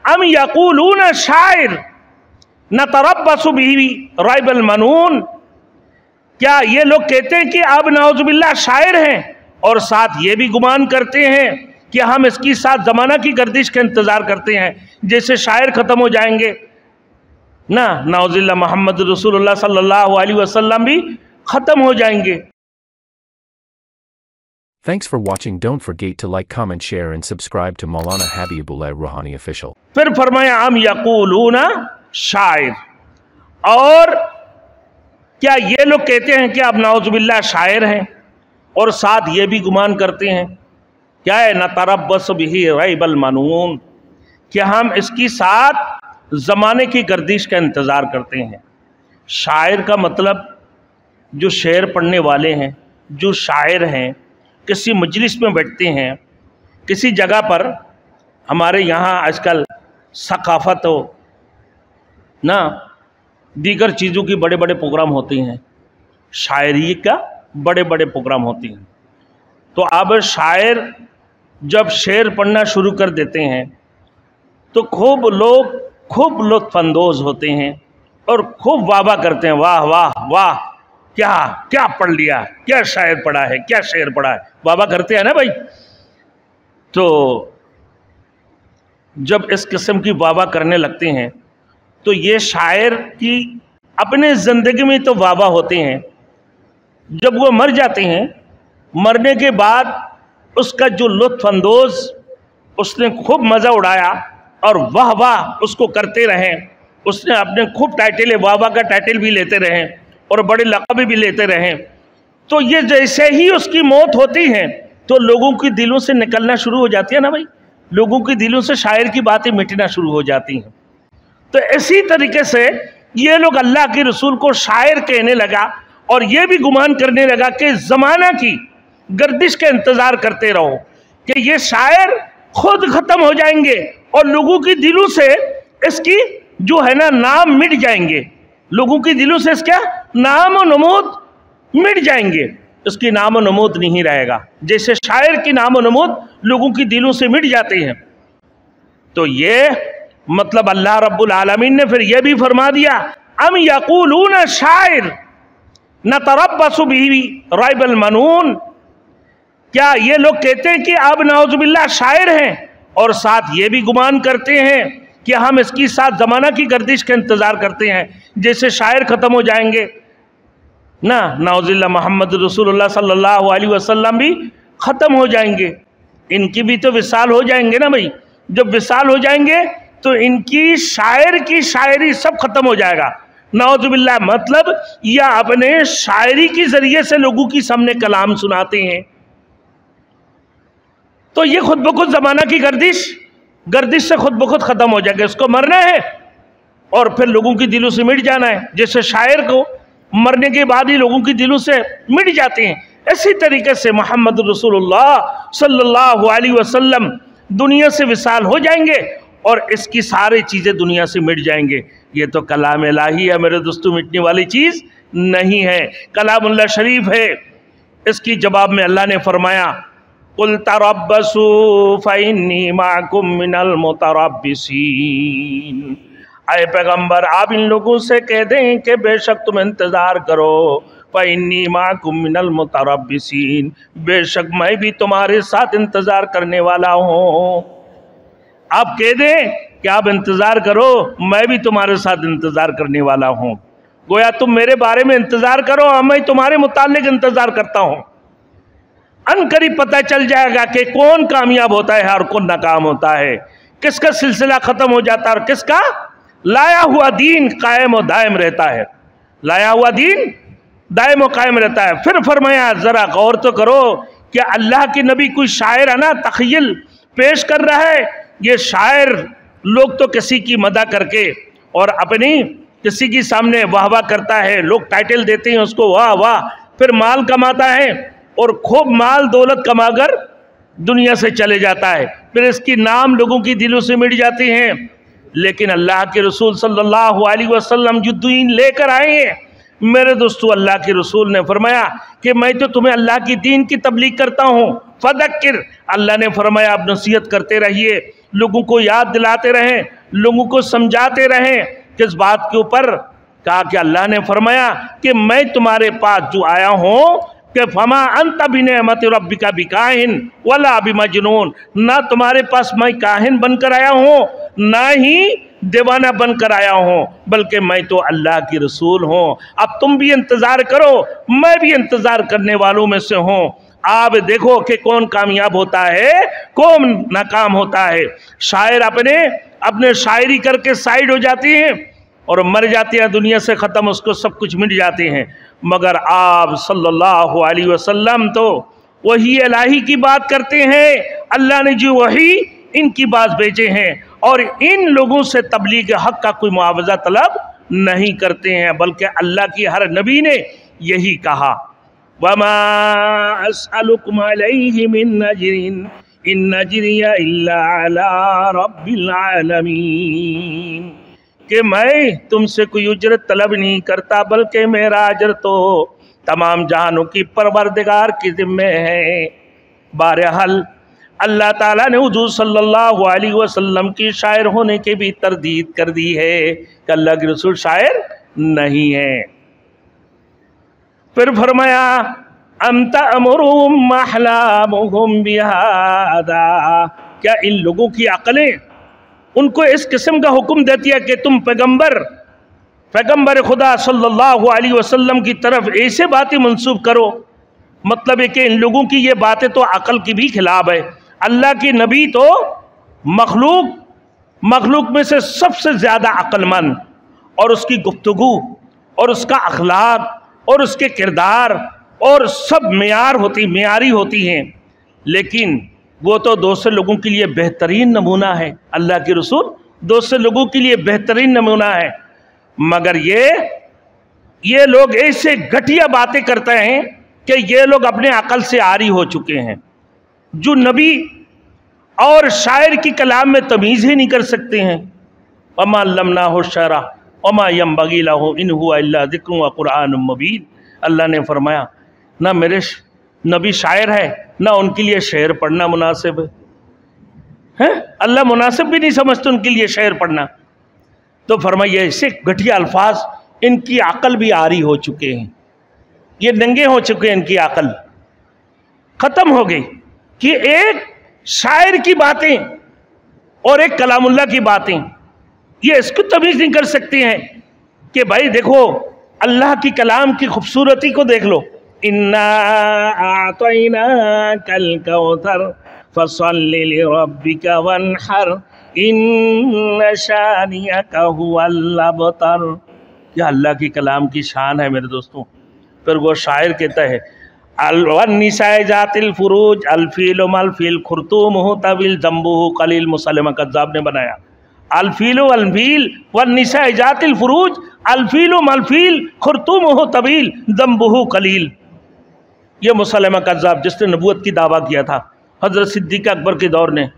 अम यक़ूलून शायर नतरब्बसु बिही रैबल मनून, क्या ये लोग कहते हैं कि अब नाउज़ुबिल्लाह शायर हैं और साथ ये भी गुमान करते हैं कि हम इसकी साथ ज़माना की गर्दिश का इंतज़ार करते हैं, जैसे शायर ख़त्म हो जाएंगे ना, नाउज़ुबिल्लाह मोहम्मद रसूलुल्लाह सल्लल्लाहु अलैहि वसल्लम भी ख़त्म हो जाएंगे। Thanks for watching. Don't forget to like, comment, share and subscribe to Maulana Habibullah Ruhani Official. फिर फरमाया अम यक़ूलून शायर, और क्या ये लोग कहते हैं कि अब नाउज़ुबिल्लाह शायर हैं और साथ ये भी गुमान करते हैं, क्या है, नतरब्बसु बिही रैबल मनून, कि हम इसकी साथ ज़माने की गर्दिश का इंतज़ार करते हैं। शायर का मतलब जो शेर पढ़ने वाले हैं, जो शायर हैं, किसी मजलिस में बैठते हैं, किसी जगह पर, हमारे यहाँ आजकल सकाफ़त हो ना, दीगर चीज़ों की बड़े बड़े प्रोग्राम होते हैं, शायरी का बड़े बड़े प्रोग्राम होते हैं। तो अब शायर जब शेर पढ़ना शुरू कर देते हैं तो खूब लोग खूब लुत्फ़अंदोज़ होते हैं और खूब वाह वाह करते हैं, वाह वाह वाह, क्या क्या पढ़ लिया, क्या शायर पढ़ा है, क्या शेर पढ़ा है, वाह वाह करते हैं ना भाई। तो जब इस किस्म की वाह वाह करने लगते हैं तो ये शायर की अपने ज़िंदगी में तो वाह वाह होते हैं, जब वो मर जाते हैं, मरने के बाद उसका जो लुत्फ़अंदोज़ उसने खूब मज़ा उड़ाया और वाह वाह उसको करते रहें, उसने अपने खूब टाइटल, वाह वाह का टाइटल भी लेते रहें और बड़े लक़ब भी लेते रहें, तो ये जैसे ही उसकी मौत होती है तो लोगों के दिलों से निकलना शुरू हो जाती है ना भाई, लोगों के दिलों से शायर की बातें मिटना शुरू हो जाती हैं। तो इसी तरीके से ये लोग अल्लाह के रसूल को शायर कहने लगा और ये भी गुमान करने लगा कि ज़माना की गर्दिश का इंतज़ार करते रहो कि ये शायर खुद ख़त्म हो जाएंगे और लोगों के दिलों से इसकी जो है ना नाम मिट जाएंगे, लोगों के दिलों से इसका नाम और नमूद मिट जाएंगे, इसकी नाम और नमूद नहीं रहेगा, जैसे शायर की नाम और नमूद लोगों के दिलों से मिट जाते हैं। तो ये मतलब अल्लाह रब्बुल आलमीन ने फिर यह भी फरमा दिया, अम यक़ूलून शायर नतरब्बसु बिही रैबल मनून, क्या ये लोग कहते हैं कि अब नाउज़ुबिल्लाह शायर हैं और साथ ये भी गुमान करते हैं कि हम इसकी साथ ज़माना की गर्दिश का इंतज़ार करते हैं, जैसे शायर ख़त्म हो जाएंगे ना, नाउज़ुबिल्लाह मोहम्मद रसूलुल्लाह सल्लल्लाहु अलैहि वसल्लम भी ख़त्म हो जाएंगे, इनकी भी तो विसाल हो जाएंगे ना भाई। जब विसाल हो जाएंगे तो इनकी शायर की शायरी सब ख़त्म हो जाएगा, नाउज़ुबिल्लाह, मतलब या अपने शायरी के ज़रिए से लोगों की सामने कलाम सुनाते हैं, तो ये खुद ब खुद ज़माना की गर्दिश से खुद ब खुद ख़त्म हो जाएगा। इसको मरना है और फिर लोगों के दिलों से मिट जाना है, जैसे शायर को मरने के बाद ही लोगों के दिलों से मिट जाते हैं, इसी तरीके से मोहम्मद रसूलुल्लाह सल्लल्लाहु अलैहि वसल्लम दुनिया से विसाल हो जाएंगे और इसकी सारी चीज़ें दुनिया से मिट जाएंगे। ये तो कलाम इलाही है मेरे दोस्तों, मिटने वाली चीज़ नहीं है, कलामुल्लाह शरीफ है। इसकी जवाब में अल्लाह ने फरमाया, कुल तरब्बसू फ़इन्नी माकुम मिनल मुतरब्बिसीन, ऐ पैगम्बर आप इन लोगों से कह दें कि बेशक तुम इंतज़ार करो, फ़इन्नी माकुम मिनल मुतरब्बिसीन, बेशक मैं भी तुम्हारे साथ इंतज़ार करने वाला हूँ। आप कह दें कि आप इंतज़ार करो, मैं भी तुम्हारे साथ इंतज़ार करने वाला हूँ, गोया तुम मेरे बारे में इंतज़ार करो, मैं तुम्हारे मुताल्लिक़ इंतज़ार करता हूँ। अनकरीब पता चल जाएगा कि कौन कामयाब होता है और कौन नाकाम होता है, किसका सिलसिला ख़त्म हो जाता है और किसका लाया हुआ दीन कायम और दायम रहता है, लाया हुआ दीन दायम और कायम रहता है। फिर फरमाया, ज़रा गौर तो करो कि अल्लाह के नबी कोई शायर है ना तख़य्युल पेश कर रहा है, ये शायर लोग तो किसी की मदह करके और अपनी किसी के सामने वाह वाह करता है, लोग टाइटल देते हैं उसको, वाह वाह, फिर माल कमाता है और खूब माल दौलत कमाकर दुनिया से चले जाता है, फिर इसकी नाम लोगों की दिलों से मिट जाती हैं। लेकिन अल्लाह के रसूल सल्लल्लाहु अलैहि वसल्लम जो दीन लेकर आए हैं मेरे दोस्तों, अल्लाह के रसूल ने फरमाया कि मैं तो तुम्हें अल्लाह की दीन की तबलीग करता हूँ, फदक्किर, अल्लाह ने फरमाया आप नसीहत करते रहिए, लोगों को याद दिलाते रहें, लोगों को समझाते रहे। किस बात के ऊपर? कहा कि अल्लाह ने फरमाया कि मैं तुम्हारे पास जो आया हूँ कि फमा अंत बिनिअमत रब्बिका बिकाहिन वला बिमजनून, ना तुम्हारे पास मैं काहिन बनकर आया हूँ ना ही दीवाना बनकर आया हूँ, बल्कि मैं तो अल्लाह की रसूल हूँ। अब तुम भी इंतजार करो, मैं भी इंतजार करने वालों में से हूँ। आप देखो कि कौन कामयाब होता है, कौन नाकाम होता है। शायर अपने शायरी करके साइड हो जाती हैं और मर जाती हैं, दुनिया से ख़त्म, उसको सब कुछ मिट जाते हैं। मगर आप सल्लल्लाहु अलैहि वसल्लम तो वही इलाही की बात करते हैं। अल्लाह ने जो वही इनकी बात भेजे हैं और इन लोगों से तबलीग हक़ का कोई मुआवजा तलब नहीं करते हैं, बल्कि अल्लाह की हर नबी ने यही कहा, वमा अस्अलुकुम अलैहि मिन अज्रिन इन अज्रिया इल्ला अला रब्बिल आलमीन, कि मैं तुमसे कोई उजरत तलब नहीं करता, बल्कि मेरा अजर तो तमाम जहानों की परवरदिगार की ज़िम्मे है। बहरहाल अल्लाह ताला ने हुजूर सल्लल्लाहु अलैहि वसल्लम की शायर होने की भी तरदीद कर दी है कि अल्लाह के रसूल शायर नहीं है। फिर फरमाया अमता अमरुहुम अहलामुहुम बिहादा, क्या इन लोगों की अकलें उनको इस किस्म का हुक्म देती है कि तुम पैगंबर खुदा सल्लल्लाहु अलैहि वसल्लम की तरफ ऐसे बातें मंसूब करो। मतलब है कि इन लोगों की ये बातें तो अकल की भी खिलाफ है। अल्लाह की नबी तो मखलूक में से सबसे ज़्यादा अक्लमंद, और उसकी गुफ्तगू और उसका अखलाक और उसके किरदार और सब मेयारी होती हैं, लेकिन वो तो दूसरे लोगों के लिए बेहतरीन नमूना है। अल्लाह के रसूल दूसरे लोगों के लिए बेहतरीन नमूना है। मगर ये लोग ऐसे घटिया बातें करते हैं कि ये लोग अपने अकल से आरी हो चुके हैं। जो नबी और शायर की कलाम में तमीज़ ही नहीं कर सकते हैं। वमा अल्लमनाहु शअरा वमा यंबगी लहु इन हुवा इल्ला ज़िक्रुन व क़ुरआनुम मुबीन। अल्लाह ने फरमाया ना मेरे नबी शायर है, ना उनके लिए शेर पढ़ना मुनासिब है। अल्लाह मुनासिब भी नहीं समझते उनके लिए शेर पढ़ना। तो फरमाइए ऐसे घटिया अल्फाज, इनकी अकल भी आरी हो चुके हैं, ये नंगे हो चुके हैं, इनकी अकल ख़त्म हो गई कि एक शायर की बातें और एक कलामुल्लाह की बातें, ये इसको तमीज़ नहीं कर सकते हैं कि भाई देखो अल्लाह की कलाम की खूबसूरती को देख लो। इन्ना आतैनाकल कौसर फसल्लि लिरब्बिका वन्हर इन्न शानियका हुवल अबतर। क्या अल्लाह की कलाम की शान है मेरे दोस्तों। फिर वो शायर कहता है अलवन्निसाए जातिल फुरूज अलफील मलफील खुर्तुमुहु तविल जम्बुहु कलील। मुसलमा कज़्ज़ाब ने बनाया अलफील अलफील वन्निसाए जातिल फुरूज अलफील मलफील खुर्तुमुहु तवील जम्बुहु कलील। ये मुसलमा कज़्ज़ाब जिसने नबूवत की दावा किया था, हज़रत सिद्दीक़ अकबर के दौर ने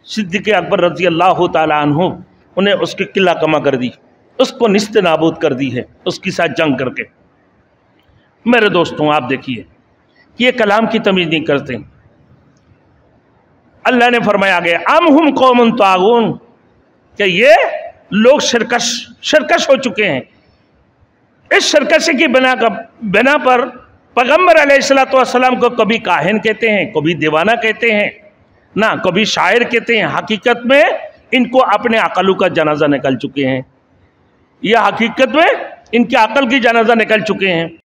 सिद्दीक़ अकबर रज़ी अल्लाह ताला अन्हु उन्हें उसकी किला कमा कर दी, उसको निस्त नाबूद कर दी है उसके साथ जंग करके। मेरे दोस्तों आप देखिए कि ये कलाम की तमीज़ नहीं करते। अल्लाह ने फरमाया गया अम हुम कौमुन तागून, कि ये लोग शरकश हो चुके हैं। इस शरकशी की बिना पर पैगंबर अलैहिस्सलातु वस्सलाम को कभी काहिन कहते हैं, कभी दीवाना कहते हैं, ना कभी शायर कहते हैं। हकीकत में इनको अपने अकलों का जनाजा निकल चुके हैं, या हकीकत में इनके अकल की जनाजा निकल चुके हैं।